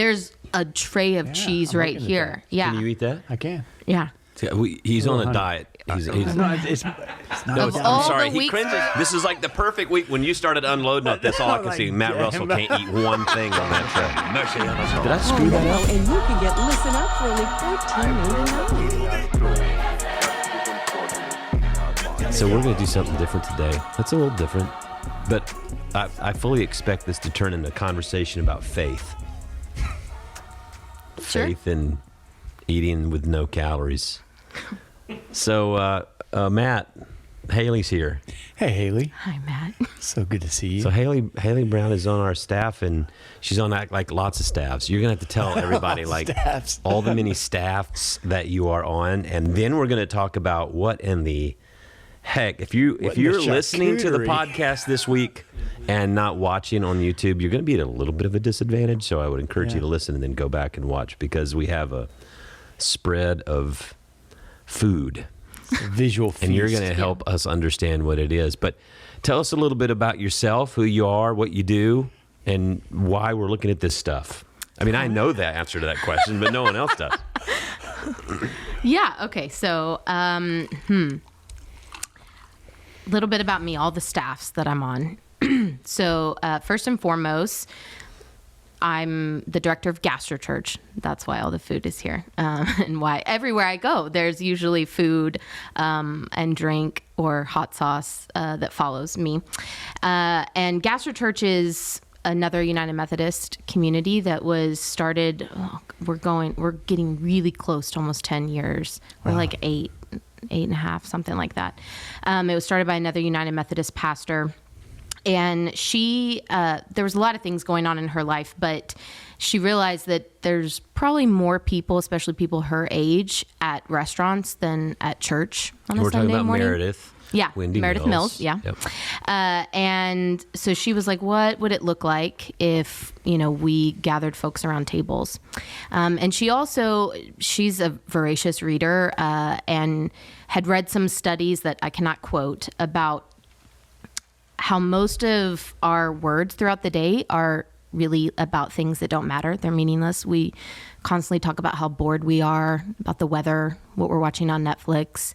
There's a tray of cheese right here. Yeah. Can you eat that? I can. Yeah. He's on a diet. He's It's not. It's not. Of I'm all sorry. the He weeks- cringes. This is like the perfect week when you started unloading up. That's all I can see. Matt Russell can't eat one thing on that tray. Mercy on us all. Did I screw that up? And you can get Listen Up for only $14.99. So we're going to do something different today. That's a little different, but I fully expect this to turn into a conversation about faith. Sure. Faith in eating with no calories. So, Matt, Haley's here. Hey, Haley. Hi, Matt. So good to see you. So Haley Brown is on our staff, and she's on like lots of staffs. You're gonna have to tell everybody like Staffs. all the many staffs that you are on, and then we're gonna talk about what in the heck. If you're listening to the charcuterie. podcast this week and not watching on YouTube, you're gonna be at a little bit of a disadvantage. So I would encourage you to listen and then go back and watch, because we have a spread of food. Visual feast. And you're going to help us understand what it is. But tell us a little bit about yourself, who you are, what you do, and why we're looking at this stuff. I mean, I know the answer to that question, but no one else does. Yeah. Okay. So, a little bit about me, all the staffs that I'm on. So, first and foremost, I'm the director of GASTROCHURCH. That's why all the food is here. And why everywhere I go, there's usually food and drink or hot sauce that follows me. And GASTROCHURCH is another United Methodist community that was started, we're getting really close to almost 10 years. We're like eight and a half, something like that. It was started by another United Methodist pastor. And she, there was a lot of things going on in her life, but she realized that there's probably more people, especially people her age, at restaurants than at church on a We're Sunday talking about morning. Meredith. Yeah, Wendy Meredith Mills. Yeah. Yep. And so she was like, what would it look like if, we gathered folks around tables? And she's a voracious reader and had read some studies that I cannot quote about how most of our words throughout the day are really about things that don't matter. They're meaningless. We constantly talk about how bored we are, about the weather, what we're watching on Netflix.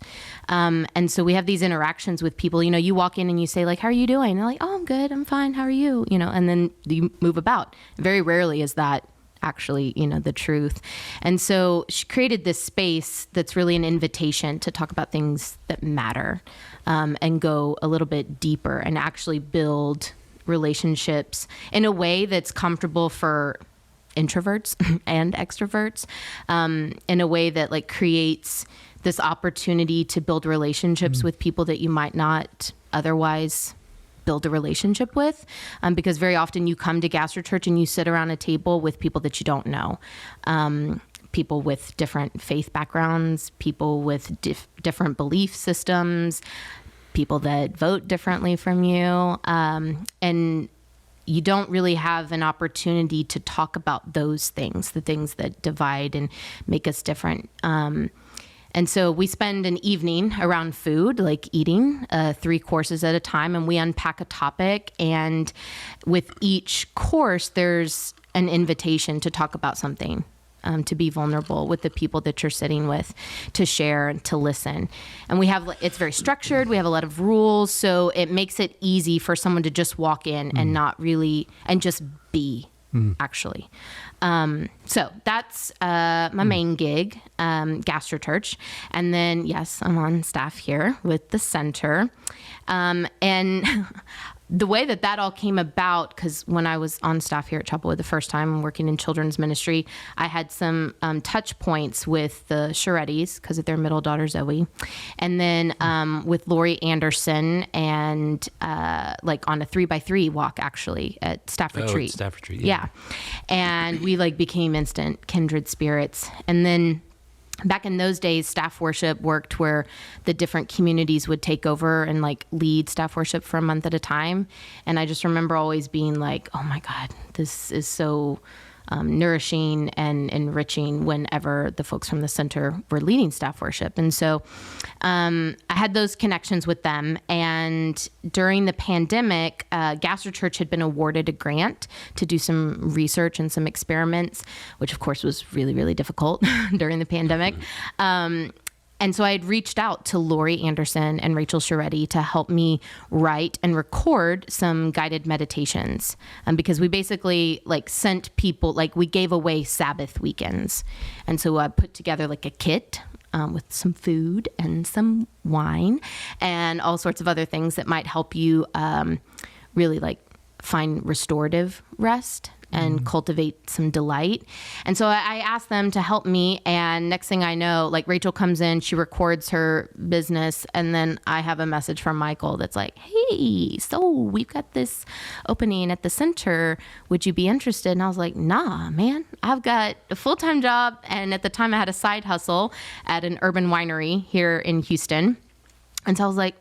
And so we have these interactions with people. You walk in and you say, like, how are you doing? And they're like, oh, I'm good. I'm fine. How are you? And then you move about. Very rarely is that actually, the truth. And so she created this space that's really an invitation to talk about things that matter, and go a little bit deeper and actually build relationships in a way that's comfortable for introverts and extroverts, in a way that like creates this opportunity to build relationships with people that you might not otherwise build a relationship with, because very often you come to GastroChurch and you sit around a table with people that you don't know, people with different faith backgrounds, people with different belief systems, people that vote differently from you, and you don't really have an opportunity to talk about those things, the things that divide and make us different. And so we spend an evening around food, like eating 3 courses at a time, and we unpack a topic. And with each course, there's an invitation to talk about something, to be vulnerable with the people that you're sitting with, to share and to listen. And it's very structured. We have a lot of rules. So it makes it easy for someone to just walk in and not really, and just be. Actually. So that's my main gig, GastroChurch. And then, yes, I'm on staff here with the center. And the way that all came about, because when I was on staff here at Chapelwood the first time working in children's ministry, I had some touch points with the Sharettis because of their middle daughter, Zoe. And then with Lori Anderson and like on a 3x3 walk, actually, at Staff Retreat. Staff Retreat, yeah. And we like became instant kindred spirits. And then back in those days, staff worship worked where the different communities would take over and like lead staff worship for a month at a time. And I just remember always being like, oh my God, this is so nourishing and enriching whenever the folks from the center were leading staff worship. And so I had those connections with them. And during the pandemic, GastroChurch had been awarded a grant to do some research and some experiments, which of course was really, really difficult during the pandemic. And so I had reached out to Lori Anderson and Rachel Serenity to help me write and record some guided meditations, because we basically sent people, we gave away Sabbath weekends. And so I put together a kit with some food and some wine and all sorts of other things that might help you really find restorative rest and cultivate some delight. And so I asked them to help me. And next thing I know, Rachel comes in, she records her business. And then I have a message from Michael that's like, hey, so we've got this opening at the center. Would you be interested? And I was like, nah, man, I've got a full-time job. And at the time I had a side hustle at an urban winery here in Houston. And so I was like,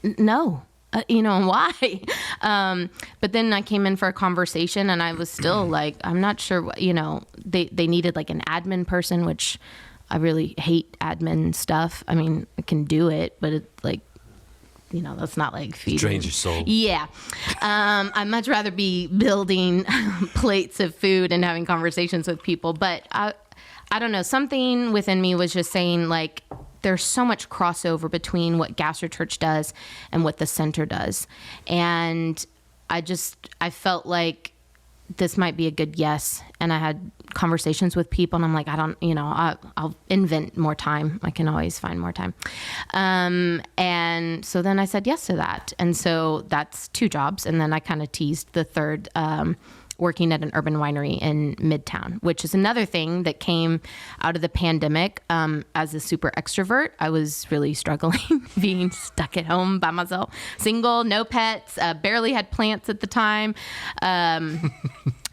no. Why? But then I came in for a conversation and I was still I'm not sure what, they needed an admin person, which I really hate admin stuff. I mean, I can do it, but it's that's not feeding. Drains your soul. Yeah. I'd much rather be building plates of food and having conversations with people. But I don't know, something within me was just saying there's so much crossover between what GastroChurch does and what the center does. And I felt like this might be a good yes. And I had conversations with people and I'm like, I'll invent more time. I can always find more time. And so then I said yes to that. And so that's 2 jobs. And then I kind of teased the third, working at an urban winery in Midtown, which is another thing that came out of the pandemic. As a super extrovert, I was really struggling being stuck at home by myself, single, no pets, barely had plants at the time,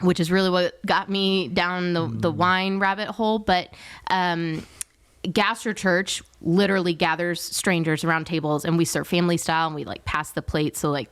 which is really what got me down the wine rabbit hole. But GastroChurch literally gathers strangers around tables and we serve family style and we pass the plate. So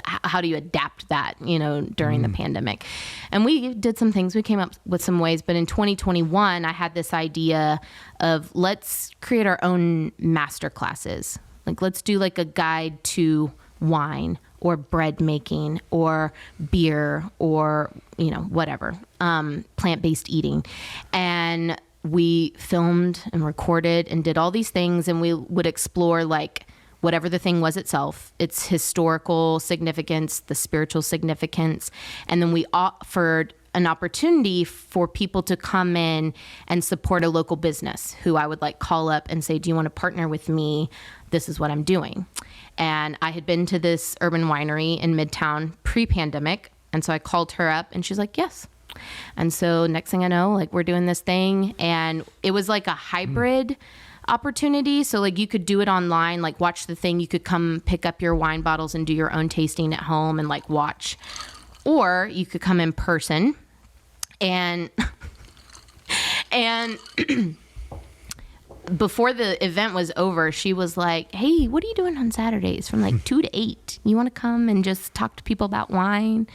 how do you adapt that, during the pandemic? And we did some things, we came up with some ways, but in 2021, I had this idea of let's create our own master classes. Let's do a guide to wine or bread making or beer or, whatever, plant-based eating. And we filmed and recorded and did all these things and we would explore whatever the thing was itself, its historical significance, the spiritual significance. And then we offered an opportunity for people to come in and support a local business who I would call up and say, do you want to partner with me? This is what I'm doing. And I had been to this urban winery in Midtown pre-pandemic. And so I called her up and she's like, yes. And so next thing I know, we're doing this thing. And it was a hybrid opportunity. So you could do it online, watch the thing. You could come pick up your wine bottles and do your own tasting at home and watch. Or you could come in person and before the event was over, she was like, hey, what are you doing on Saturdays from 2 to 8? You want to come and just talk to people about wine?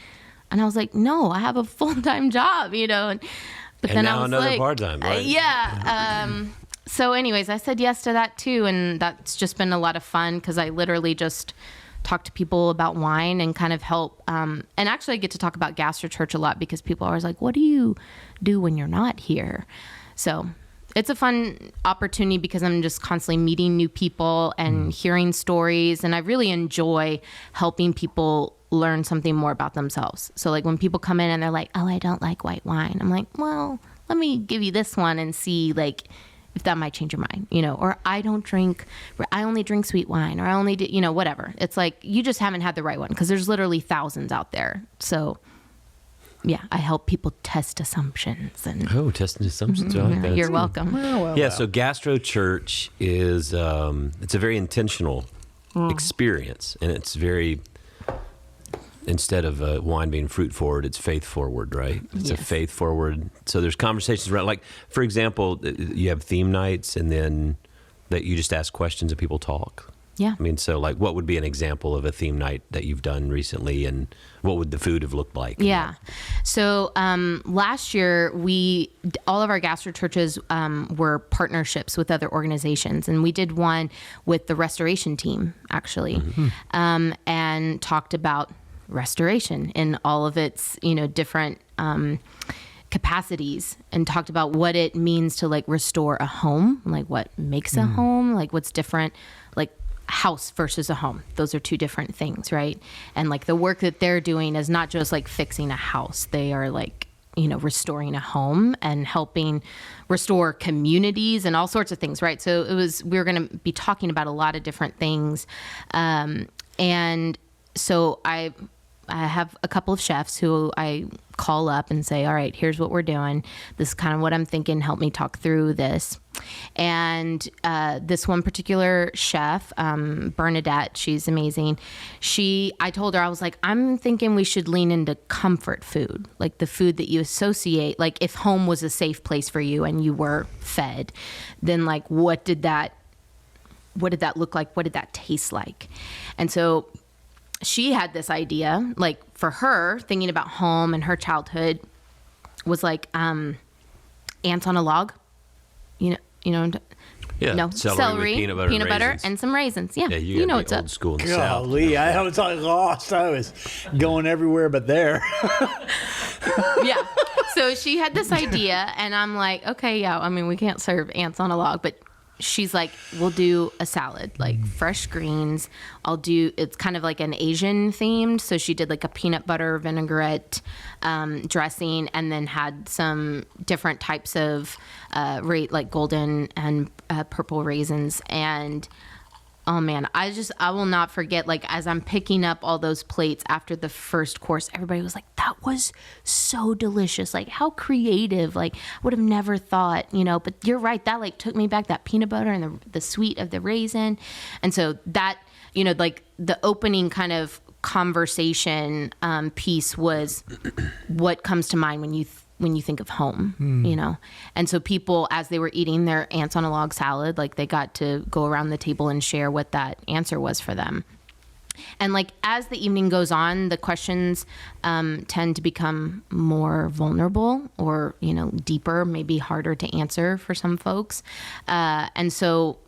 And I was like, no, I have a full-time job, But and then now I was another part-time, right? Yeah. So anyways, I said yes to that too. And that's just been a lot of fun because I literally just talk to people about wine and kind of help. And actually I get to talk about GastroChurch a lot because people are always like, what do you do when you're not here? So it's a fun opportunity because I'm just constantly meeting new people and hearing stories. And I really enjoy helping people learn something more about themselves. So when people come in and they're like, oh, I don't like white wine. I'm like, well, let me give you this one and see if that might change your mind, or I only drink sweet wine, or I only do, whatever. It's you just haven't had the right one because there's literally thousands out there. So yeah, I help people test assumptions. And testing assumptions. I like that. You're welcome. So GastroChurch is, it's a very intentional experience and it's very, instead of wine being fruit forward, it's faith forward, right? It's a faith forward. So there's conversations around, for example, you have theme nights and then that you just ask questions and people talk. Yeah. I mean, so like, what would be an example of a theme night that you've done recently, and what would the food have looked like? Yeah. So last year, all of our GASTROCHURCHES were partnerships with other organizations, and we did one with the restoration team, actually, and talked about restoration in all of its, different capacities, and talked about what it means to like restore a home, like what makes a home, like what's different, like house versus a home. Those are two different things, right? And like the work that they're doing is not just like fixing a house. They are like, restoring a home and helping restore communities and all sorts of things, right? So we were going to be talking about a lot of different things. And so I have a couple of chefs who I call up and say, all right, here's what we're doing. This is kind of what I'm thinking. Help me talk through this. And this one particular chef, Bernadette, she's amazing. I told her, I was like, I'm thinking we should lean into comfort food, like the food that you associate. Like if home was a safe place for you and you were fed, then like what did that look like? What did that taste like? And so she had this idea, like for her, thinking about home and her childhood, was like ants on a log, Yeah, celery, with peanut butter, and and some raisins. Yeah, you know gotta what's be up. old school in the South. Golly, I was like lost. I was going everywhere but there. Yeah. So she had this idea, and I'm like, okay, yeah. I mean, we can't serve ants on a log, but she's like, we'll do a salad, like fresh greens. It's kind of like an Asian themed. So she did like a peanut butter vinaigrette dressing, and then had some different types of like golden and purple raisins. And oh man, I will not forget, like as I'm picking up all those plates after the first course, everybody was like, that was so delicious. Like how creative, like would have never thought, but you're right. That like took me back, that peanut butter and the sweet of the raisin. And so that, like the opening kind of conversation piece was what comes to mind when you think of home, And so people, as they were eating their ants on a log salad, like they got to go around the table and share what that answer was for them. And like, as the evening goes on, the questions tend to become more vulnerable or, deeper, maybe harder to answer for some folks. And so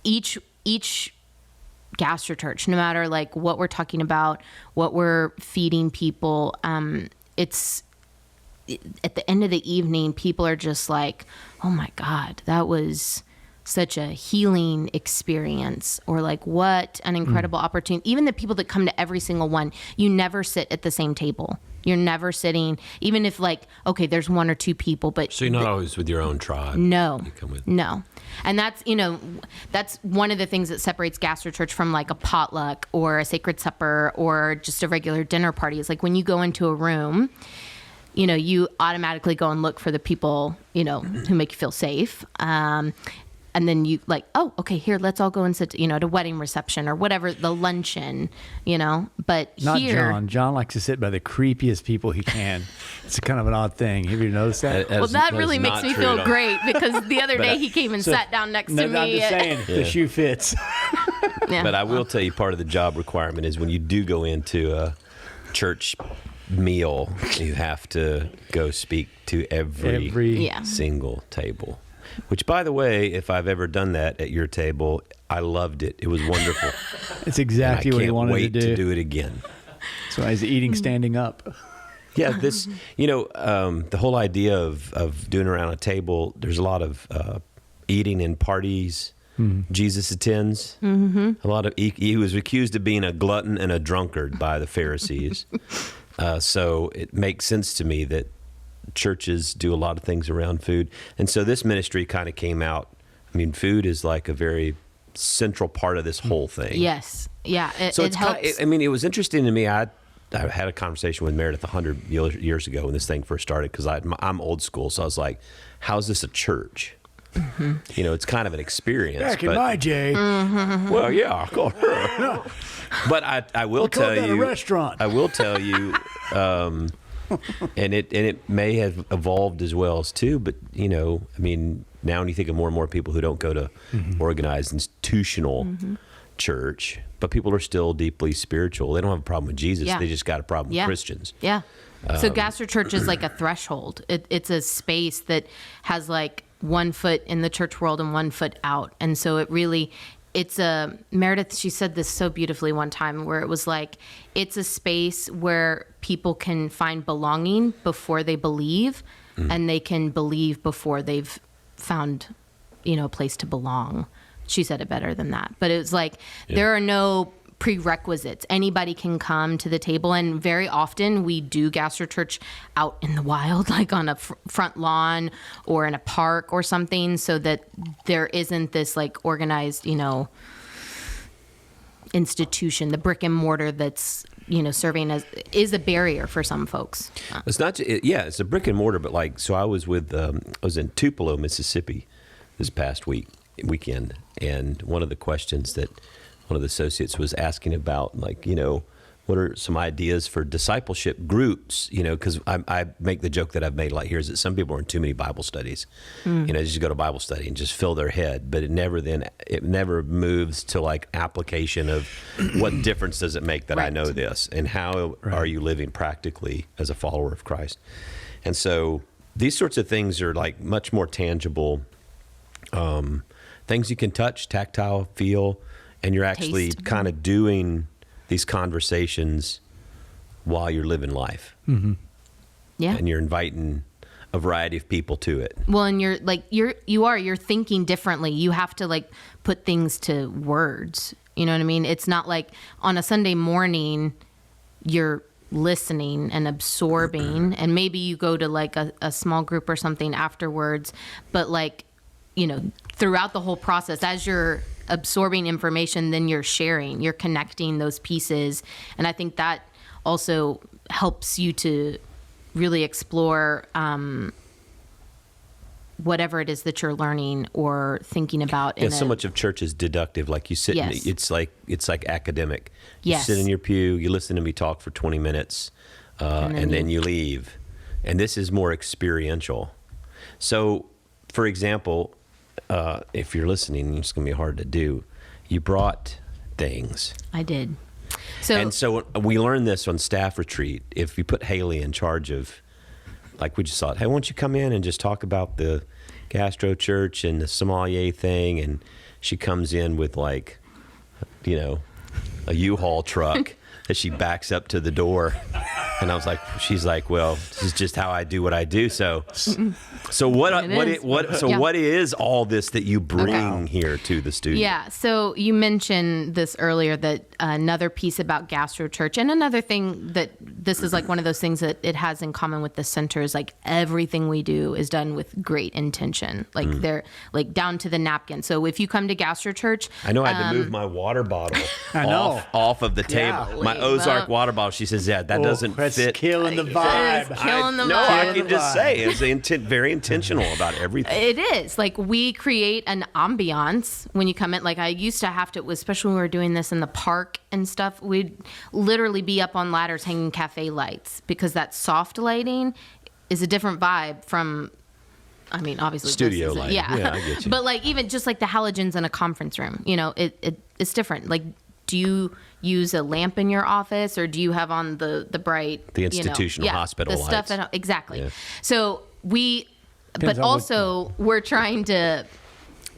each GastroChurch, no matter like what we're talking about, what we're feeding people, it's at the end of the evening, people are just like, oh my God, that was such a healing experience, or like what an incredible opportunity. Even the people that come to every single one, you never sit at the same table. You're never sitting, even if like, okay, there's one or two people, but so you're not always with your own tribe. No, you come with. No. And that's, that's one of the things that separates GastroChurch from like a potluck or a sacred supper or just a regular dinner party. Is like when you go into a room, you automatically go and look for the people, who make you feel safe. And then you like, oh, okay, here, let's all go and sit, at a wedding reception or whatever, the luncheon, but Not here. John. John likes to sit by the creepiest people he can. It's kind of an odd thing. Have you noticed that? Well, that really makes me feel great, because the other day he came and sat down next to me. I'm just saying, the shoe fits. Yeah. But I will tell you, part of the job requirement is when you do go into a church meal, you have to go speak to every single table. Which, by the way, if I've ever done that at your table, I loved it. It was wonderful. It's exactly what he wanted to do. I can't wait to do it again. So he's eating standing up. Yeah, this, the whole idea of doing around a table, there's a lot of eating in parties. Jesus attends. A lot of he was accused of being a glutton and a drunkard by the Pharisees. So it makes sense to me that churches do a lot of things around food. And so this ministry kind of came out. I mean, food is like a very central part of this whole thing. Yes. Yeah. So it helps. It was interesting to me. I had a conversation with Meredith 100 years ago when this thing first started, because I'm old school. So I was like, how's this a church? It's kind of an experience. Back in my day. Well, yeah. But I will tell you. A restaurant. I will tell you, and it may have evolved as well as too. But now when you think of more and more people who don't go to organized institutional church, but people are still deeply spiritual. They don't have a problem with Jesus. Yeah. They just got a problem with Christians. Yeah. So GastroChurch is like a threshold. It's a space that has like 1 foot in the church world and 1 foot out. And so it's a, Meredith, she said this so beautifully one time, where it was like, it's a space where people can find belonging before they believe, and they can believe before they've found, a place to belong. She said it better than that. But it was like, there are no prerequisites. Anybody can come to the table, and very often we do GastroChurch out in the wild, like on a front lawn or in a park or something, so that there isn't this like organized, institution, the brick and mortar that's serving as is a barrier for some folks. It's not. It's a brick and mortar, but like, so I was in Tupelo, Mississippi, this past weekend, and one of the questions that one of the associates was asking about, like, what are some ideas for discipleship groups? Because I make the joke that I've made a lot here is that some people are in too many Bible studies. They just go to Bible study and just fill their head, but it never moves to like application of what difference does it make that I know this, and how are you living practically as a follower of Christ? And so these sorts of things are like much more tangible, things you can touch, tactile, feel, and you're actually kind of doing these conversations while you're living life. Mm-hmm. Yeah. And you're inviting a variety of people to it. Well, and you're thinking differently. You have to like put things to words. You know what I mean? It's not like on a Sunday morning, you're listening and absorbing, and maybe you go to like a small group or something afterwards, but like, throughout the whole process, as you're absorbing information, then you're sharing, you're connecting those pieces. And I think that also helps you to really explore whatever it is that you're learning or thinking about. So much of church is deductive. Like you sit, it's like academic. You Yes. sit in your pew, you listen to me talk for 20 minutes, and then you leave. And this is more experiential. So, for example, if you're listening, it's going to be hard to do. You brought things. I did. So we learned this on staff retreat. If you put Haley in charge of, like, we just thought, hey, why don't you come in and just talk about the GastroChurch and the sommelier thing? And she comes in with like, a U-Haul truck that she backs up to the door. And I was like, she's like, well, this is just how I do what I do. So what is all this that you bring here to the studio? Yeah. So you mentioned this earlier, that another piece about GastroChurch, and another thing that this is like one of those things that it has in common with the center, is like everything we do is done with great intention. Like they're like down to the napkin. So if you come to GastroChurch, I know I had to move my water bottle off of the table. Yeah. My Ozark water bottle. She says, yeah, that doesn't fit. That's killing the vibe. It's killing the vibe. No, I can just say it's very intentional about everything. It is. Like, we create an ambiance when you come in. Like, I used to have to, especially when we were doing this in the park and stuff, we'd literally be up on ladders hanging cafe lights, because that soft lighting is a different vibe from, I mean, obviously studio this lighting. Yeah, I get you. But like, even just like the halogens in a conference room, it's different. Like, do you use a lamp in your office, or do you have on the bright, the institutional hospital the lights? Stuff exactly. Yeah. So but also we're trying to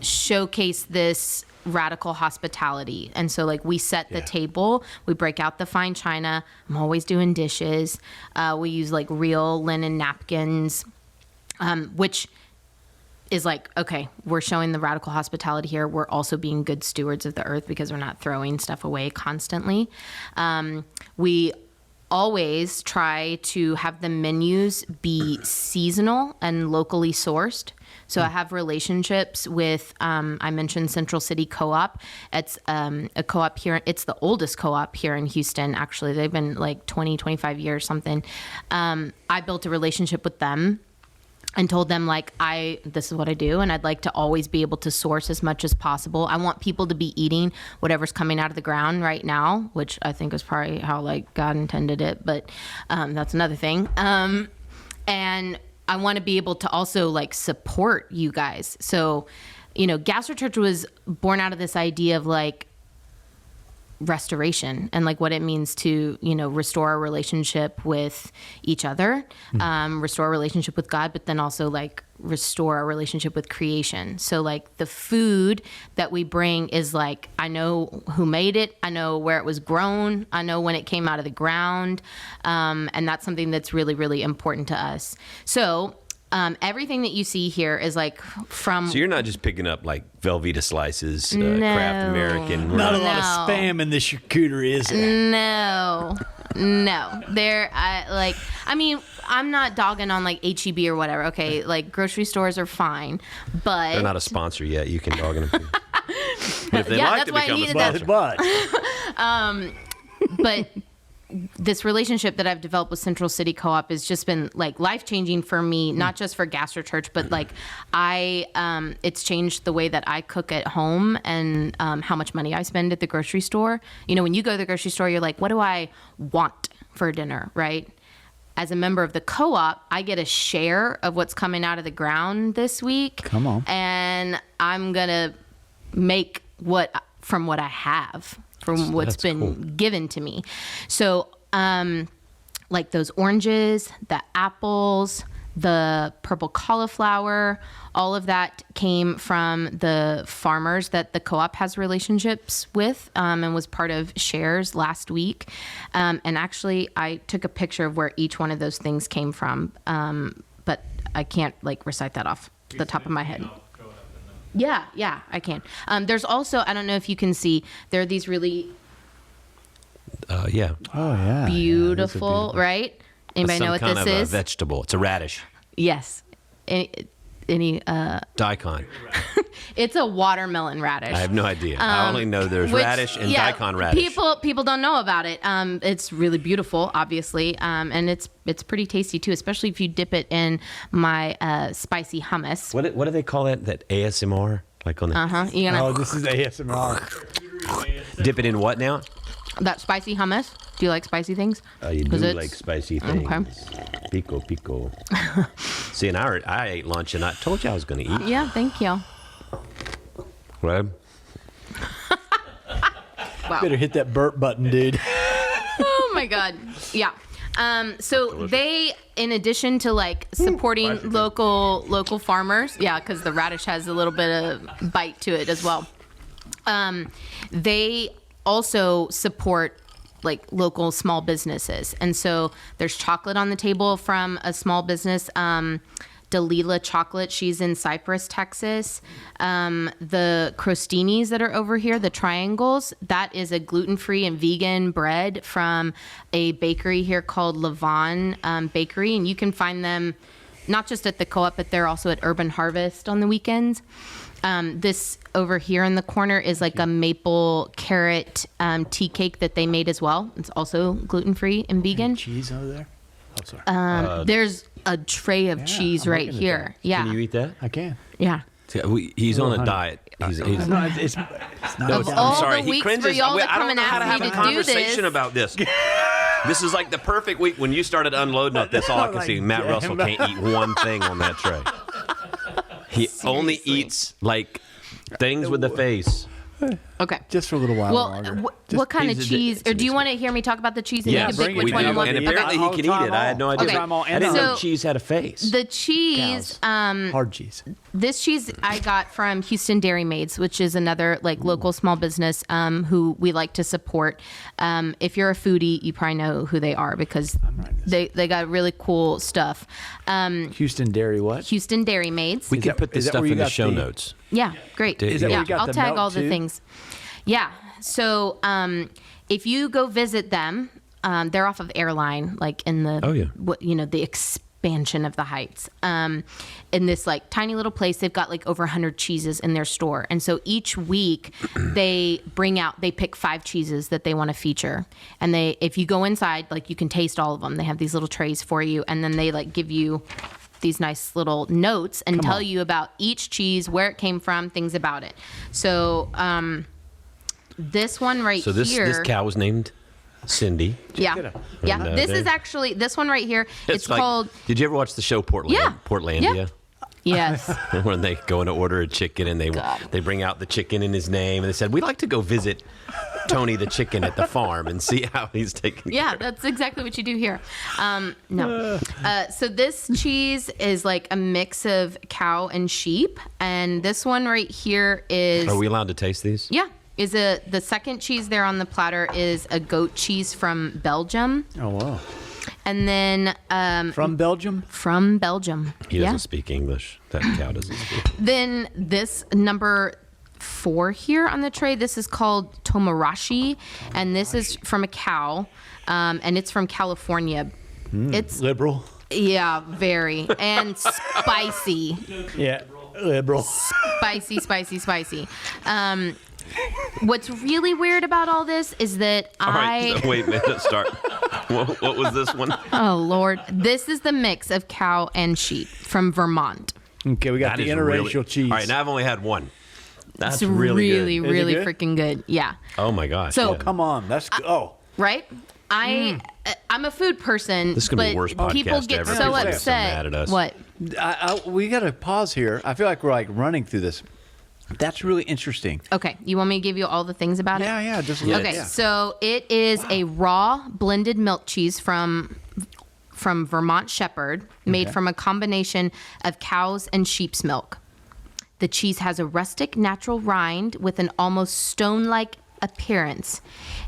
showcase this radical hospitality. And so like, we set the table, we break out the fine china. I'm always doing dishes. We use like real linen napkins, which is like, okay, we're showing the radical hospitality here. We're also being good stewards of the earth, because we're not throwing stuff away constantly. We always try to have the menus be seasonal and locally sourced. So I have relationships with, I mentioned Central City Co-op. It's a co-op here. It's the oldest co-op here in Houston, actually. They've been like 20, 25 years, something. I built a relationship with them and told them, like, this is what I do, and I'd like to always be able to source as much as possible. I want people to be eating whatever's coming out of the ground right now, which I think is probably how like God intended it, but that's another thing. And I want to be able to also like support you guys. So, GastroChurch was born out of this idea of like, restoration and like what it means to, restore our relationship with each other, restore our relationship with God, but then also like restore our relationship with creation. So like the food that we bring is like, I know who made it. I know where it was grown. I know when it came out of the ground. And that's something that's really, really important to us. So everything that you see here is like from... So you're not just picking up like Velveeta slices, Kraft American. Not a No. lot of spam in this charcuterie, is there? No. I'm not dogging on like HEB or whatever. Okay, like grocery stores are fine, but They're not a sponsor yet. You can dog on them. But if they'd Yeah, like that's to why I become a needed that. sponsor. but this relationship that I've developed with Central City Co-op has just been like life-changing for me, not just for GastroChurch, but like it's changed the way that I cook at home and how much money I spend at the grocery store. When you go to the grocery store, you're like, what do I want for dinner, right? As a member of the co-op, I get a share of what's coming out of the ground this week. Come on. And I'm going to make from what I have, from what's That's been cool. given to me. So, like those oranges, the apples, the purple cauliflower, all of that came from the farmers that the co-op has relationships with, and was part of shares last week. And actually, I took a picture of where each one of those things came from, but I can't like recite that off the top of my head. Yeah, I can. There's also, I don't know if you can see, there are these really Yeah. Oh, yeah. beautiful, right? Anybody know what Some this kind of is? a vegetable. It's a radish. Yes. Any Daikon. it's a watermelon radish. I have no idea. I only know there's Which, radish and yeah, daikon radish. People don't know about it. It's really beautiful, obviously, and it's pretty tasty too, especially if you dip it in my spicy hummus. What do they call that? That ASMR? Like on the You're gonna Oh, this is ASMR. dip it in what now? that spicy hummus. Do you like spicy things? You 'Cause do it's- like spicy things. Okay. Pico. See, and I ate lunch and I told you I was going to eat. Yeah, thank you. Right? Wow. Better hit that burp button, dude. Oh my God. Yeah. So they, in addition to like supporting local farmers, yeah, because the radish has a little bit of bite to it as well. They also support like local small businesses, and so there's chocolate on the table from a small business. Dalila Chocolate. She's in Cypress, Texas. The crostinis that are over here, the triangles, that is a gluten-free and vegan bread from a bakery here called Levon Bakery. And you can find them not just at the co-op, but they're also at Urban Harvest on the weekends. This over here in the corner is like a maple carrot tea cake that they made as well. It's also gluten-free and vegan. Cheese over there? Oh, sorry. There's a tray of cheese I'm right looking at here. that. Yeah. Can you eat that? I can. Yeah. He's on a honey. diet. He's No, it's not. No, Of I'm all sorry. the He weeks cringes. for y'all to I come don't and know how to ask have me a to do conversation this. about this. This is like the perfect week when you started unloading up. That's all I can see. Matt damn. Russell can't eat one thing on that tray. He only Seriously. eats like things with the face. Okay. Just for a little while Well, longer. what kind of he's a- cheese? Or do you want to hear me talk about the cheese and Yeah, you can pick bring it. which one We you do. want? And Okay. apparently he can eat it. I had no idea. Okay. I didn't know So- cheese had a face. The cheese, Hard cheese. this cheese I got from Houston Dairy Maids, which is another like local small business who we like to support. If you're a foodie, you probably know who they are because they got really cool stuff. Houston Dairy what? Houston Dairy Maids. We can that- put this is that stuff where you in the got show the- notes. Yeah, great. Is that where yeah, you got I'll the tag milk, all the too? things. Yeah. So if you go visit them, they're off of Airline, like in the the expansion of the Heights. In this like tiny little place, they've got like over 100 cheeses in their store, and so each week they pick 5 cheeses that they want to feature, and if you go inside, like you can taste all of them. They have these little trays for you, and then they like give you these nice little notes and tell you about each cheese, where it came from, things about it. So this one right So this here. cow was named Cindy. Yeah. Yeah. And, This they- is actually, this one right here, it's like- called, Did you ever watch the show Portlandia? Yeah. Portlandia. yes. When they go in to order a chicken and they bring out the chicken in his name and they said, we'd like to go visit Tony the chicken at the farm and see how he's taking Yeah, care. that's exactly what you do here. No. So this cheese is like a mix of cow and sheep. And this one right here is... Are we allowed to taste these? Yeah. The second cheese there on the platter is a goat cheese from Belgium. Oh, wow. And then... From Belgium? From Belgium. He doesn't speak English. That cow doesn't speak. Then this number 4 here on the tray, this is called tomarashi, and this is from a cow, and it's from California. It's Liberal? yeah, very, and spicy, Yeah, liberal. spicy. What's really weird about all this is that All right, so wait a minute. Start. What was this one? oh Lord, this is the mix of cow and sheep from Vermont. Okay, we got That the is interracial really, cheese. All right, now I've only had one. That's It's really good. really good? freaking good. Yeah. Oh my gosh. So- yeah. Come on, that's Right? I'm a food person, This is gonna be but the worst podcast people get ever. so Everybody's so upset. mad at us. What? we got to pause here. I feel like we're like running through this. That's really interesting. Okay, you want me to give you all the things about it? Yeah, just Yeah. Okay, yeah. so it is a raw blended milk cheese from Vermont Shepherd, made from a combination of cow's and sheep's milk. The cheese has a rustic, natural rind with an almost stone-like appearance.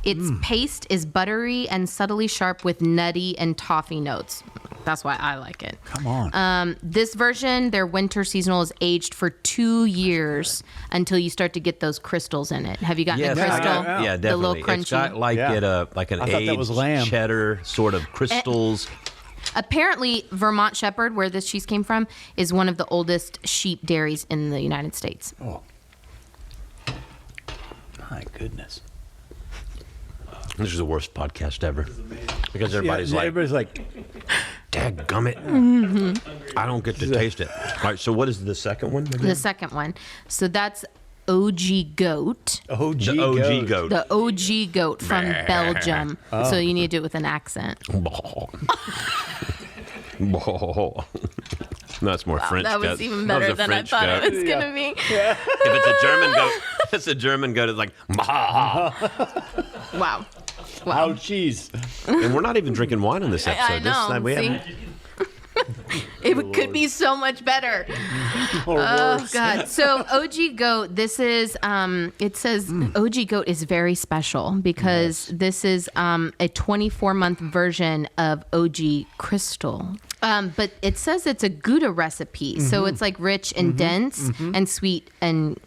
Its paste is buttery and subtly sharp with nutty and toffee notes. That's why I like it. Come on. This version, their winter seasonal, is aged for 2 years until you start to get those crystals in it. Have you gotten Yes, a crystal? yeah, The little definitely. It's crunchy. got like Yeah. like an I thought that was aged lamb. cheddar sort of crystals. Apparently, Vermont Shepherd, where this cheese came from, is one of the oldest sheep dairies in the United States. Oh. My goodness. This is the worst podcast ever. Because everybody's Yeah, like, everybody's like, dadgummit. I don't get to taste it. All right, so what is the second one again? The second one. So that's OG goat. OG The OG goat. The OG goat from Belgium. So you need to do it with an accent. That's more French. That was goat. even That was better a than I French thought goat. it was going to be. If it's a German goat, it's a German goat. It's like, Wow. How cheese. and we're not even drinking wine on this episode. I know. We See? haven't- It could be so much better. Oh God! So OG goat. This is. It says OG goat is very special because this is a 24-month version of OG crystal. But it says it's a Gouda recipe, so it's like rich and dense and sweet and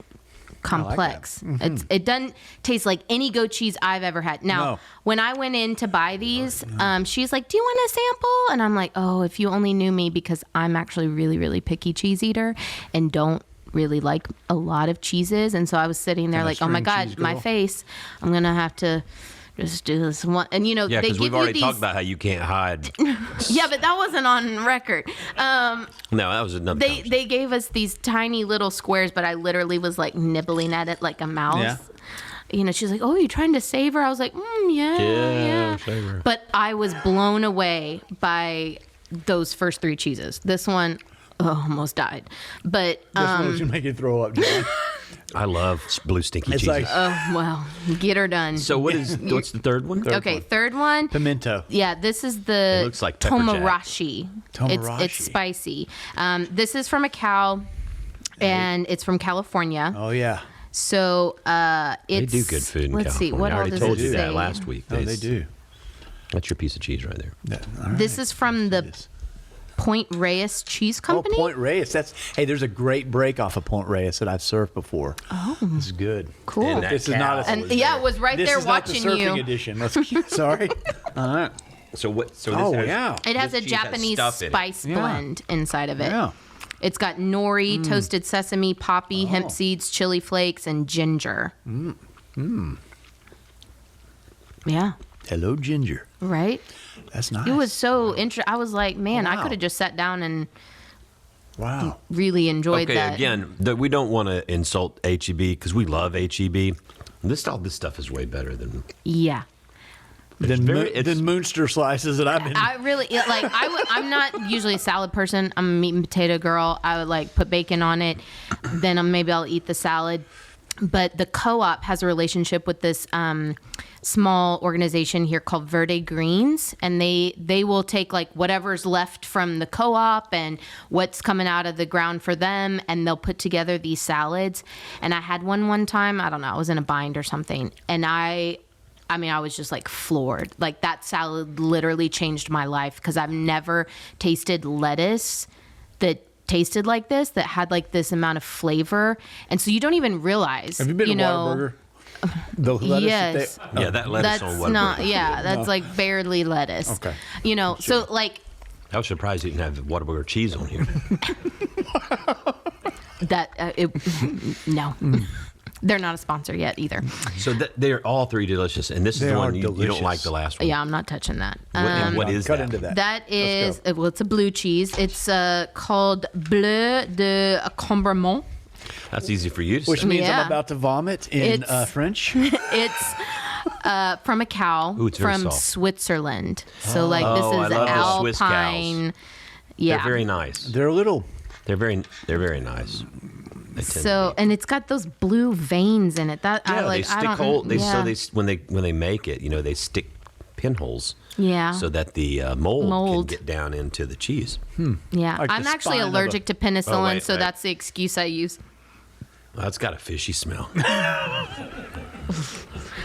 complex. It doesn't taste like any goat cheese I've ever had. Now, No. when I went in to buy these, she's like, "Do you want a sample?" And I'm like, "Oh, if you only knew me, because I'm actually really, really picky cheese eater and don't really like a lot of cheeses." And so I was sitting there like, "Oh my string cheese God, my girl. face! I'm gonna have to." Just do this one, and you know Yeah, they because give we've you already these. talked about how you can't hide. Yeah, but that wasn't on record. No, that was another. They conversation. they gave us these tiny little squares, but I literally was like nibbling at it like a mouse. Yeah. You know, she's like, "Oh, you trying to savor?" I was like, yeah. savor. But I was blown away by those first 3 cheeses. This one, almost died. But This one should make you throw up, John. I love blue stinky It's cheeses. like well, get her done. So what's the third one? Okay, third one. pimento. Yeah, this is the It looks like pepper jack. tomarashi. Tomarashi. It's spicy. This is from a cow, and it's from California. Oh, yeah. So They it's do good food in let's California. see, what I all already does told it you say? that last week. Oh, they do. That's your piece of cheese right there. All right. This is from the Point Reyes Cheese Company. Oh, Point Reyes. There's a great break off of Point Reyes that I've served before. Oh, this is good. Cool. And that This is cow not a- And yeah, it was right This there is not the watching surfing you. edition. Sorry. All right. So what? So Oh, this has, yeah. It has a this cheese has Japanese stuff in it. spice Yeah. blend inside of it. Yeah. It's got nori, toasted sesame, poppy, hemp seeds, chili flakes, and ginger. Yeah, Hello, ginger. right? That's nice. It was so interesting. I was like, man, I Wow. could have just sat down and Wow. really enjoyed Okay, that. again, we don't want to insult HEB because we love HEB. All this stuff is way better than. Yeah. Then it's- Moonster slices that I've been. I really like. I'm not usually a salad person. I'm a meat and potato girl. I would like put bacon on it. Then maybe I'll eat the salad. but the co-op has a relationship with this small organization here called Verde Greens, and they will take like whatever's left from the co-op and what's coming out of the ground for them, and they'll put together these salads. And I had one time, I don't know, I was in a bind or something, and I was just like floored. Like that salad literally changed my life, because I've never tasted lettuce that tasted like this, that had like this amount of flavor. And so you don't even realize. Have you been to Whataburger? The lettuce Yes. that they, Yeah, that lettuce That's on Whataburger. not, yeah, that's like barely lettuce. Okay. You know, so like I was surprised you didn't have Whataburger cheese on here. no. They're not a sponsor yet either. So they're all three delicious, and this is They the are one you don't delicious. like the last one. Yeah, I'm not touching that. And what is cut that? into that. That is, Let's well, it's a blue cheese. It's called Bleu de Cambremont. That's easy for you to Which say. means Yeah. I'm about to vomit in It's- French. It's from a cow Ooh, it's very from soft. Switzerland. So like this Oh, I is love the Swiss cows. Alpine. Yeah. They're very nice. They're a little. They're very nice. They tend to So, be. and it's got those blue veins in it. That I Yeah, like. they stick I don't, hole. They yeah. when they make it, they stick pinholes. Yeah. So that the mold Mold. can get down into the cheese. Yeah, Like the I'm actually spine of allergic to penicillin, Oh, wait, so wait. that's the excuse I use. Well, that's got a fishy smell.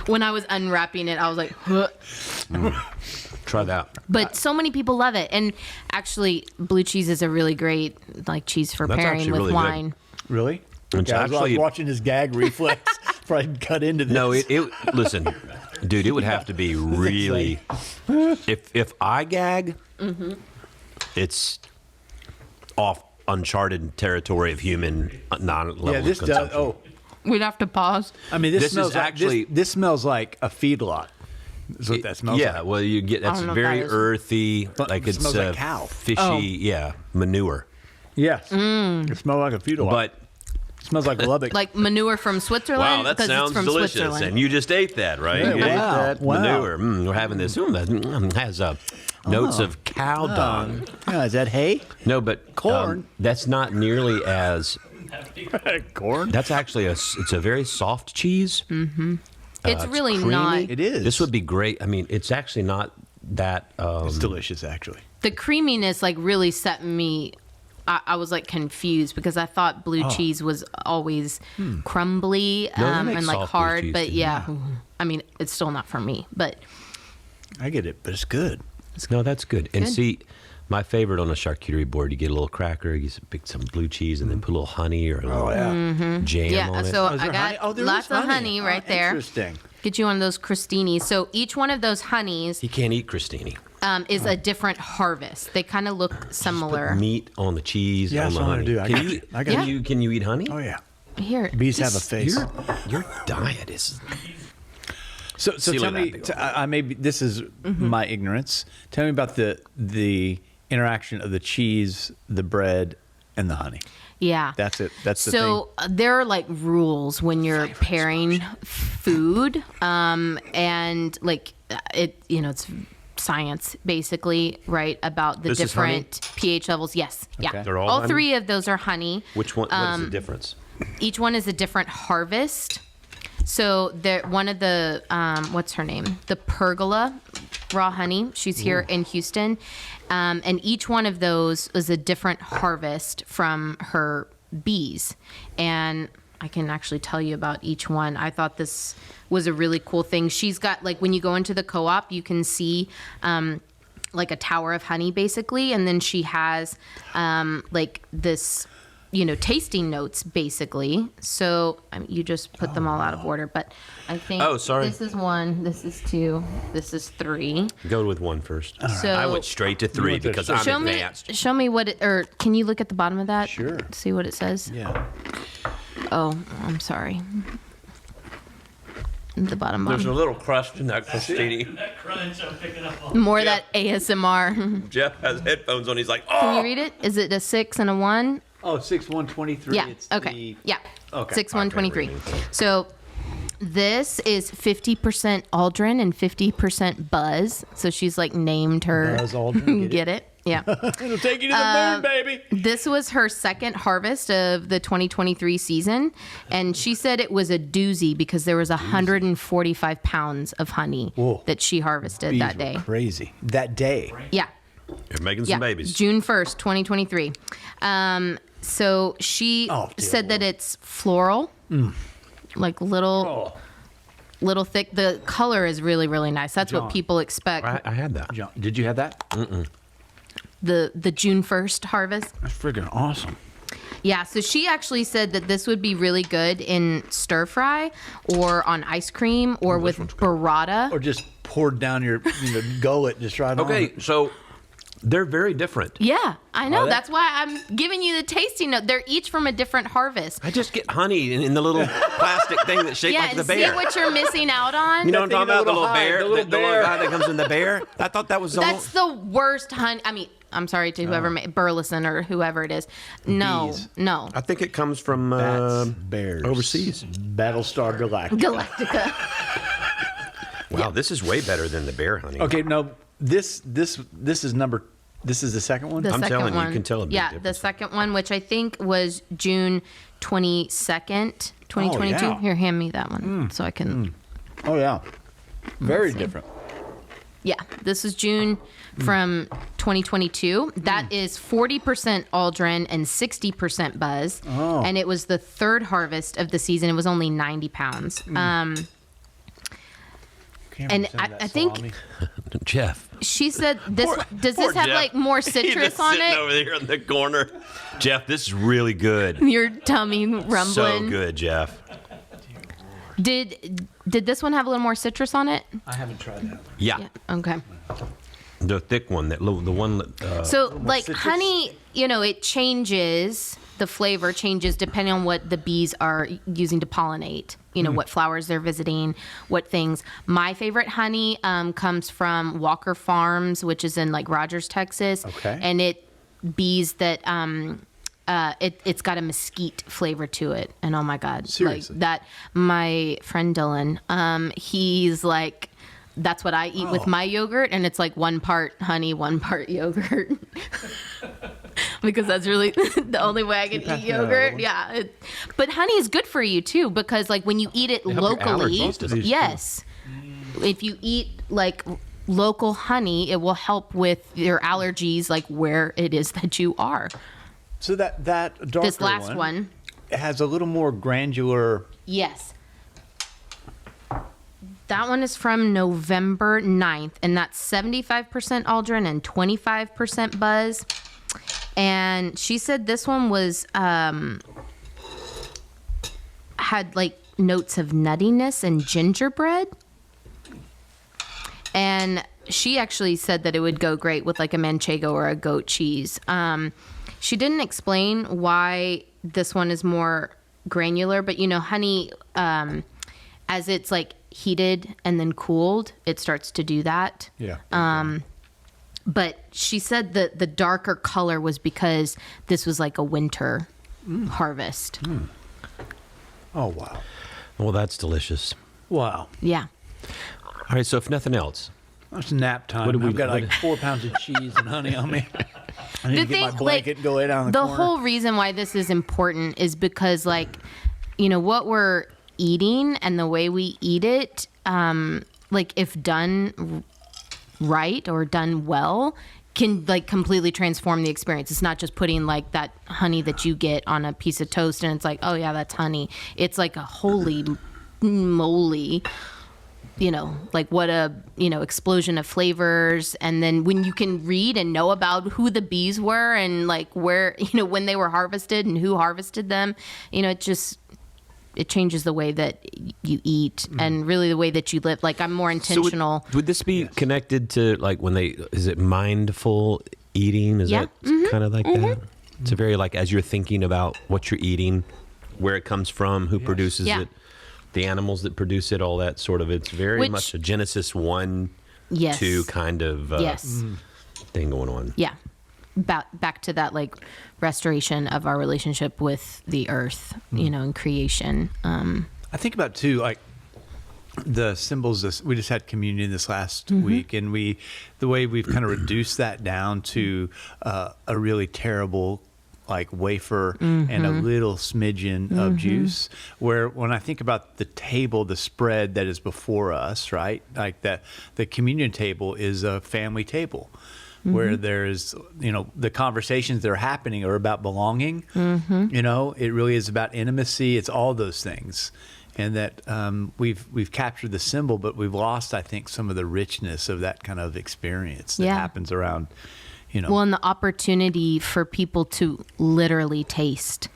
When I was unwrapping it, I was like, huh. Try that. But so many people love it, and actually, blue cheese is a really great like cheese for That's pairing actually with really good. wine. Really? It's Okay, I was actually- watching his gag reflex before I cut into this. No, it listen, dude, it would have to be really. If I gag, it's off uncharted territory of human non-level Yeah, this does. consumption. Oh, We'd have to pause. I mean, this This smells is like, actually- this smells like a feedlot. Is what that smells yeah, like. well, you get that's don't know what very that is. earthy, But like it it's smells like cow. fishy, Oh. yeah, manure. Yes. It smells like a feedlot. But It smells like Lubbock. Like manure from Switzerland. wow, that 'cause sounds it's from delicious, Switzerland. and you just ate that, right? Yeah, You ate wow, that wow. manure. We're having this. That has notes of cow dung. Yeah, is that hay? No, but Corn. that's not nearly as. Corn? That's actually it's a very soft cheese. It's really creamy. not. It is. This would be great. I mean, it's actually not that. It's delicious, actually. The creaminess like really set me. I was like confused because I thought blue cheese was always crumbly No, they make and like soft blue hard, cheese, but too. yeah, I mean it's still not for me. But I get it, but it's good. No, that's good. And Good. see, my favorite on a charcuterie board, you get a little cracker, you pick some blue cheese, and then put a little honey or a little jam yeah, on it. so is I there got honey? Oh, there lots is of honey right there. Interesting. Get you one of those crostinis. So each one of those honeys He can't eat crostini. is a different harvest. They kind of look similar. Put meat on the cheese, Yeah, on that's the what I'm honey. gonna do. I Can got you, you. I got you. Can you eat honey? Oh, yeah. Here, Bees have a face. Your diet is. So Seal tell it me, up, big I maybe this is my ignorance. Tell me about the interaction of the cheese, the bread, and the honey. yeah. That's it. That's the So there are like rules when you're pairing food, and like it, it's science basically, right? About the This is honey? different pH levels. Yes, yeah. Okay. They're all honey? three of those are honey. Which one? What is the difference? Each one is a different harvest. So there, one of the what's her name? The Pergola raw honey. She's here in Houston, and each one of those is a different harvest from her bees. And I can actually tell you about each one. I thought this was a really cool thing. She's got like when you go into the co-op, you can see. Like a tower of honey, basically, and then she has like this. Tasting notes basically. So I mean, you just put them all out of order, but I think Oh, sorry. this is 1, this is 2, this is 3. Go with one first. So I went straight to 3 went to because three. I'm advanced. show me what it, or can you look at the bottom of that? Sure. See what it says. thing. Yeah. Oh, I'm sorry. The bottom. There's a little crust in that crostini. That crunch, I'm picking up on. More that ASMR. Jeff has headphones on. He's like, Can you oh. read it? Is it a 6 and a 1? Oh, 6123. Yeah. It's Okay. the- Yeah. Okay. 6123. So this is 50% Aldrin and 50% Buzz. So she's like named her. Buzz Aldrin, Get it? Yeah. It'll take you to the moon, baby. This was her second harvest of the 2023 season, and she said it was a doozy because there was 145 pounds of honey that she harvested Bees that were day. crazy. That day. Yeah. You're making some babies. June 1st, 2023. So she said that it's floral, like little thick. The color is really, really nice. That's what people expect. I had that. John, did you have that? The June 1st harvest. That's freaking awesome. Yeah, so she actually said that this would be really good in stir fry or on ice cream or with burrata. Or just poured down your gullet, just right on. Okay, so they're very different. Yeah, I know. Are they? That's why I'm giving you the tasting note. They're each from a different harvest. I just get honey in the little plastic thing that shakes Yeah, like the and bear. see what you're missing out on? You know what I'm talking about? The little hive, bear? the little The bear. little guy that comes in the bear? I thought that was the That's the worst honey. I mean, I'm sorry to whoever made Burleson or whoever it is. No, Bees. no. I think it comes from Bats, bears. overseas. Battlestar Galactica. Galactica. Wow, this is way better than the bear honey. Okay, no, this is number. This is the second one. The I'm second telling you, you one. can tell a big Yeah, difference. the second one, which I think was June 22nd, 2022. yeah. Here, hand me that one so I can. Oh yeah, very see. different. Yeah, this is June from 2022. That is 40% Aldrin and 60% Buzz. Oh. And it was the third harvest of the season. It was only 90 pounds. And I think Jeff. she said this. Does Poor this have Jeff. like more He citrus just on sitting it? over there in the corner. Jeff, this is really good. Your tummy rumbling. So good, Jeff. Did this one have a little more citrus on it? I haven't tried that. Yeah. Yeah. Okay. The thick one, the one that. So like citrus? honey, it changes. The flavor changes depending on what the bees are using to pollinate. What flowers they're visiting, what things. My favorite honey comes from Walker Farms, which is in like Rogers, Texas. Okay. And bees that it's got a mesquite flavor to it. And oh my God, Seriously? like that. My friend Dylan, he's like, that's what I eat with my yogurt, and it's like 1 part honey, 1 part yogurt. Because that's really the only way I can eat yogurt. Yeah. But honey is good for you too, because like when you eat it help your locally, allergies, doesn't it? yes. If you eat like local honey, it will help with your allergies, like where it is that you are. So that darker This last one. has a little more granular. Yes. That one is from November 9th, and that's 75% Aldrin and 25% Buzz. And she said this one was had like notes of nuttiness and gingerbread. And she actually said that it would go great with like a manchego or a goat cheese. She didn't explain why this one is more granular, but honey, as it's like heated and then cooled, it starts to do that. Yeah. But she said that the darker color was because this was like a winter harvest. Oh wow. Well, that's delicious. Wow. Yeah. All right, so if nothing else, It's nap time. What do we- I've got like what- 4 pounds of cheese and honey on me. I need The to get thing, my blanket and go lay down in the the corner. whole reason why this is important is because like, what we're eating and the way we eat it, like if done right or done well, can like completely transform the experience. It's not just putting like that honey that you get on a piece of toast and it's like, oh yeah, that's honey. It's like a holy moly, like what a, explosion of flavors. And then when you can read and know about who the bees were and like where, when they were harvested and who harvested them, it changes the way that you eat and really the way that you live. Like I'm more intentional. So would this be connected to like is it mindful eating? Is Yeah. that kind of like that? It's a very like as you're thinking about what you're eating, where it comes from, who produces Yeah. it, the animals that produce it, all that sort of. It's very Which- much a Genesis 1, Yes. 2 kind of Yes. thing going on. Yeah. Back to that like restoration of our relationship with the earth, and creation. I think about too, like the symbols. We just had communion this last week, and the way we've kind of reduced that down to a really terrible like wafer and a little smidgen of juice. Where when I think about the table, the spread that is before us, right? Like that, the communion table is a family table. Where there's, the conversations that are happening are about belonging. It really is about intimacy. It's all those things. And that we've captured the symbol, but we've lost, I think, some of the richness of that kind of experience that happens around, Well, and the opportunity for people to literally taste,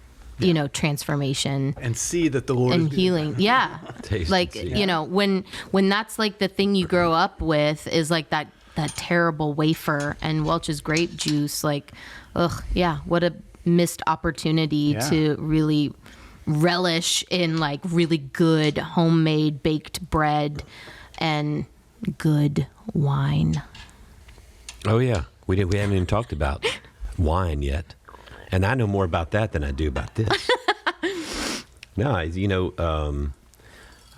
transformation. And see that the Lord and is healing. Yeah. Taste Like, and see. When that's like the thing you grow up with is like that terrible wafer and Welch's grape juice, like, what a missed opportunity to really relish in like really good homemade baked bread and good wine. Oh yeah, we haven't even talked about wine yet, and I know more about that than I do about this. No,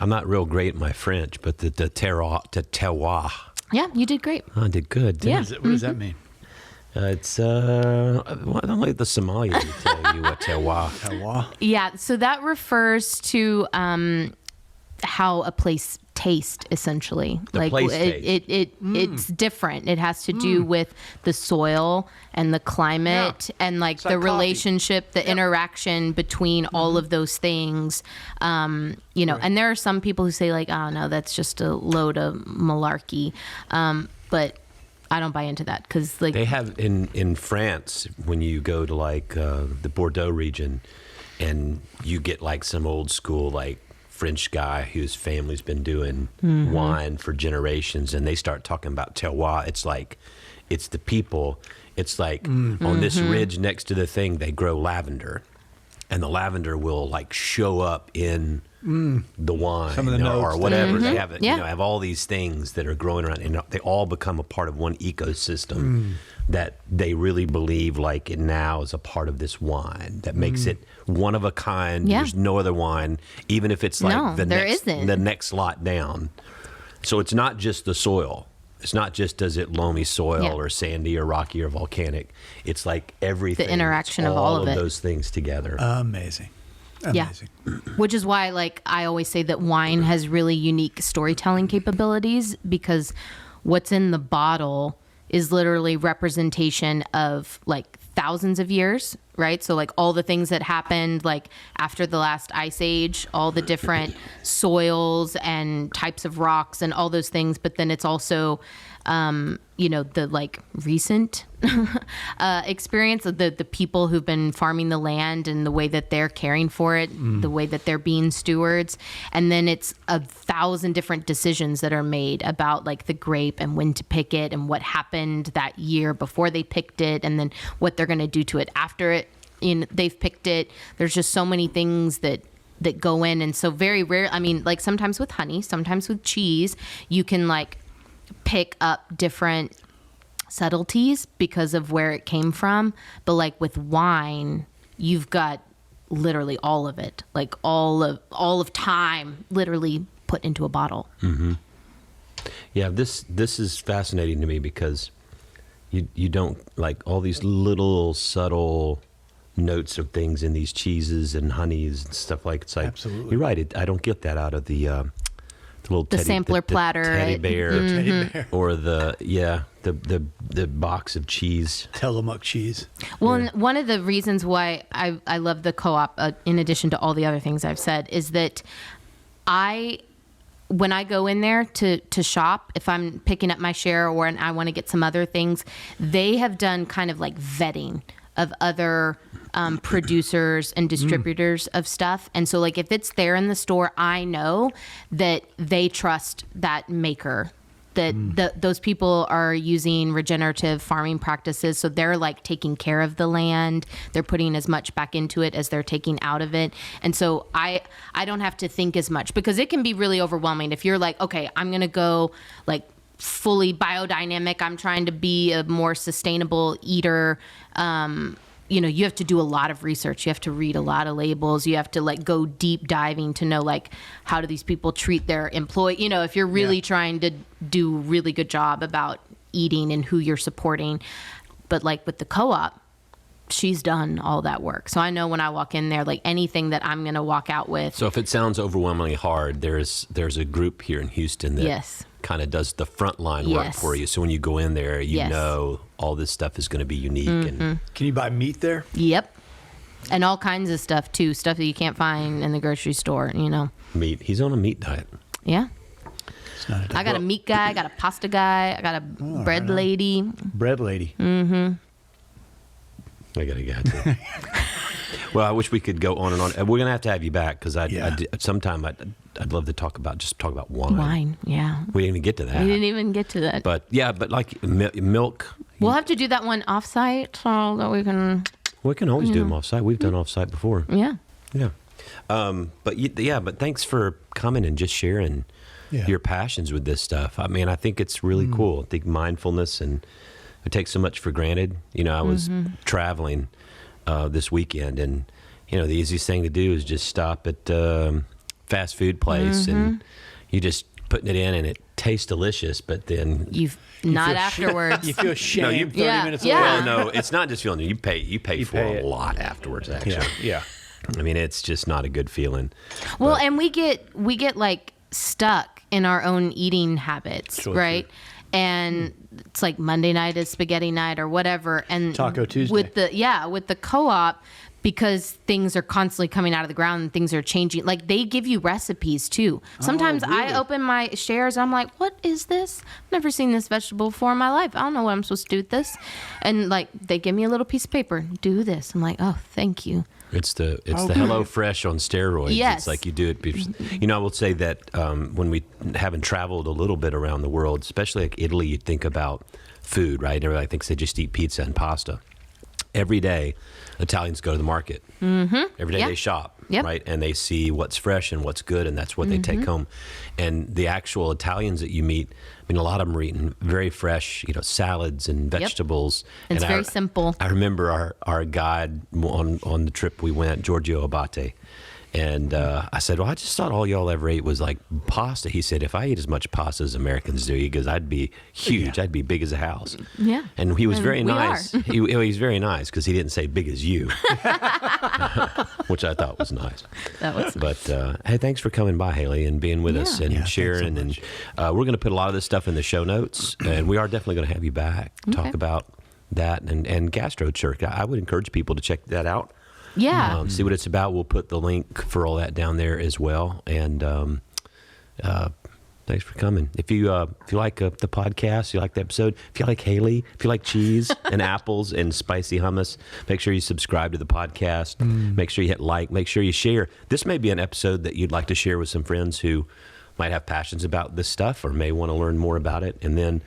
I'm not real great at my French, but the terroir. Yeah, you did great. I did good. Yeah. What does that mean? It's don't let the Somalians tell you what terroir. Terroir. Yeah, so that refers to how a place tastes, essentially. The place taste. It's different. It has to do with the soil and the climate and like It's the like coffee. relationship, the interaction between all of those things. And there are some people who say like, oh no, that's just a load of malarkey. But I don't buy into that because like They have in France when you go to like the Bordeaux region, and you get like some old school like French guy whose family's been doing wine for generations, and they start talking about terroir. It's like it's the people. It's like on this ridge next to the thing they grow lavender, and the lavender will like show up in the wine Some of the notes or whatever. They have Yeah. have all these things that are growing around, and they all become a part of one ecosystem that they really believe like it now is a part of this wine that makes it one of a kind. Yeah. There's no other wine, even if it's like No, there isn't. the next lot down. So it's not just the soil. It's not just does it loamy soil or sandy or rocky or volcanic. It's like everything. The interaction It's of all of it. those things together. Amazing. Amazing. Which is why, like, I always say that wine has really unique storytelling capabilities because what's in the bottle is literally representation of like thousands of years, right? So like all the things that happened like after the last ice age, all the different soils and types of rocks and all those things. But then it's also, the like recent experience of the people who've been farming the land and the way that they're caring for it, the way that they're being stewards. And then it's 1,000 different decisions that are made about like the grape and when to pick it and what happened that year before they picked it and then what they're going to do to it after they've picked it. There's just so many things that go in. And so very rare, I mean, like sometimes with honey, sometimes with cheese, you can like pick up different subtleties because of where it came from. But like with wine, you've got literally all of it, like all of time literally put into a bottle. Yeah, this is fascinating to me because you don't like all these little subtle notes of things in these cheeses and honeys and stuff like it's like Absolutely. You're right. I don't get that out of the little sampler platter, teddy bear, Teddy bear. or the box of cheese. Tillamook cheese. Well, and one of the reasons why I love the co-op, in addition to all the other things I've said, is that when I go in there to shop, if I'm picking up my share or I want to get some other things, they have done kind of like vetting of other producers and distributors of stuff. And so like if it's there in the store, I know that they trust that maker, that those people are using regenerative farming practices. So they're like taking care of the land. They're putting as much back into it as they're taking out of it. And so I don't have to think as much because it can be really overwhelming. If you're like, okay, I'm going to go like fully biodynamic. I'm trying to be a more sustainable eater. you have to do a lot of research. You have to read a lot of labels. You have to like go deep diving to know like how do these people treat their employee. If you're really trying to do a really good job about eating and who you're supporting. But like with the co-op, she's done all that work. So I know when I walk in there, like anything that I'm going to walk out with. So if it sounds overwhelmingly hard, there's a group here in Houston that kind of does the frontline work for you. So when you go in there, you know all this stuff is going to be unique. And Can you buy meat there? Yep. And all kinds of stuff too. Stuff that you can't find in the grocery store, Meat. He's on a meat diet. Yeah. I got a meat guy. I got a pasta guy. I got a bread lady. Bread lady. Mm-hmm. I got to get. Well, I wish we could go on and on. We're gonna have to have you back because sometime I'd love to talk about wine. Wine, yeah. We didn't even get to that. We didn't even get to that. But like milk. We'll have to do that one offsite so that we can. We can always do them offsite. We've done offsite before. Yeah. Yeah. But thanks for coming and just sharing your passions with this stuff. I mean, I think it's really cool. I think mindfulness and. I take so much for granted. I was traveling this weekend, and the easiest thing to do is just stop at fast food place, and you just putting it in, and it tastes delicious. But then afterwards. You feel shame 30 minutes later. Well, no, it's not just feeling. You pay for a lot afterwards. Actually, yeah. I mean, it's just not a good feeling. Well, and we get like stuck in our own eating habits, right? True. And it's like Monday night is spaghetti night or whatever. And Taco Tuesday. With the co-op, because things are constantly coming out of the ground and things are changing. Like they give you recipes too. Sometimes I open my shares and I'm like, what is this? I've never seen this vegetable before in my life. I don't know what I'm supposed to do with this. And like they give me a little piece of paper, do this. I'm like, oh, thank you. It's the Hello Fresh on steroids. Yes. It's like you do it. I will say that when we haven't traveled a little bit around the world, especially like Italy, you think about food, right? Everybody thinks they just eat pizza and pasta. Every day, Italians go to the market. Mm-hmm. Every day they shop, right? And they see what's fresh and what's good, and that's what they take home. And the actual Italians that you meet, I mean, a lot of them are eating very fresh, salads and vegetables. It's very simple. I remember our guide on the trip we went, Giorgio Abate. And I said, well, I just thought all y'all ever ate was like pasta. He said, if I ate as much pasta as Americans do, he goes, I'd be huge. I'd be big as a house. Yeah. And he was very nice. He was very nice because he didn't say big as you, which I thought was nice. That was. But hey, thanks for coming by, Haley, and being with us and sharing. And we're going to put a lot of this stuff in the show notes, and we are definitely going to have you back, talk about that and GastroChurch. I would encourage people to check that out. Yeah. See what it's about. We'll put the link for all that down there as well. And thanks for coming. If you like the podcast, you like the episode, if you like Haley, if you like cheese and apples and spicy hummus, make sure you subscribe to the podcast. Make sure you hit like. Make sure you share. This may be an episode that you'd like to share with some friends who might have passions about this stuff or may want to learn more about it. And then,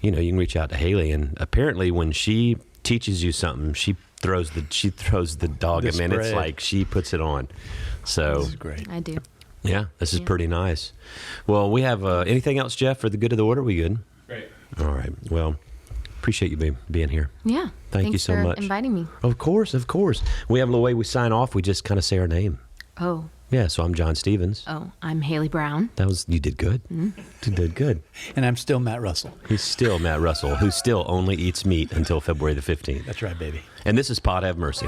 you can reach out to Haley. And apparently when she teaches you something, she throws the dog. I mean, it's like she puts it on. So this is great. I do. Yeah, this is pretty nice. Well, we have anything else, Jeff, for the good of the order? We good? Great. All right. Well, appreciate you being here. Yeah. Thank you so much. Thanks for inviting me. Of course. We have a little way we sign off. We just kind of say our name. Oh. Yeah. So I'm John Stevens. Oh, I'm Haley Brown. You did good. You did good. And I'm still Matt Russell. He's still Matt Russell, who still only eats meat until February the 15th. That's right, baby. And this is Pod Have Mercy.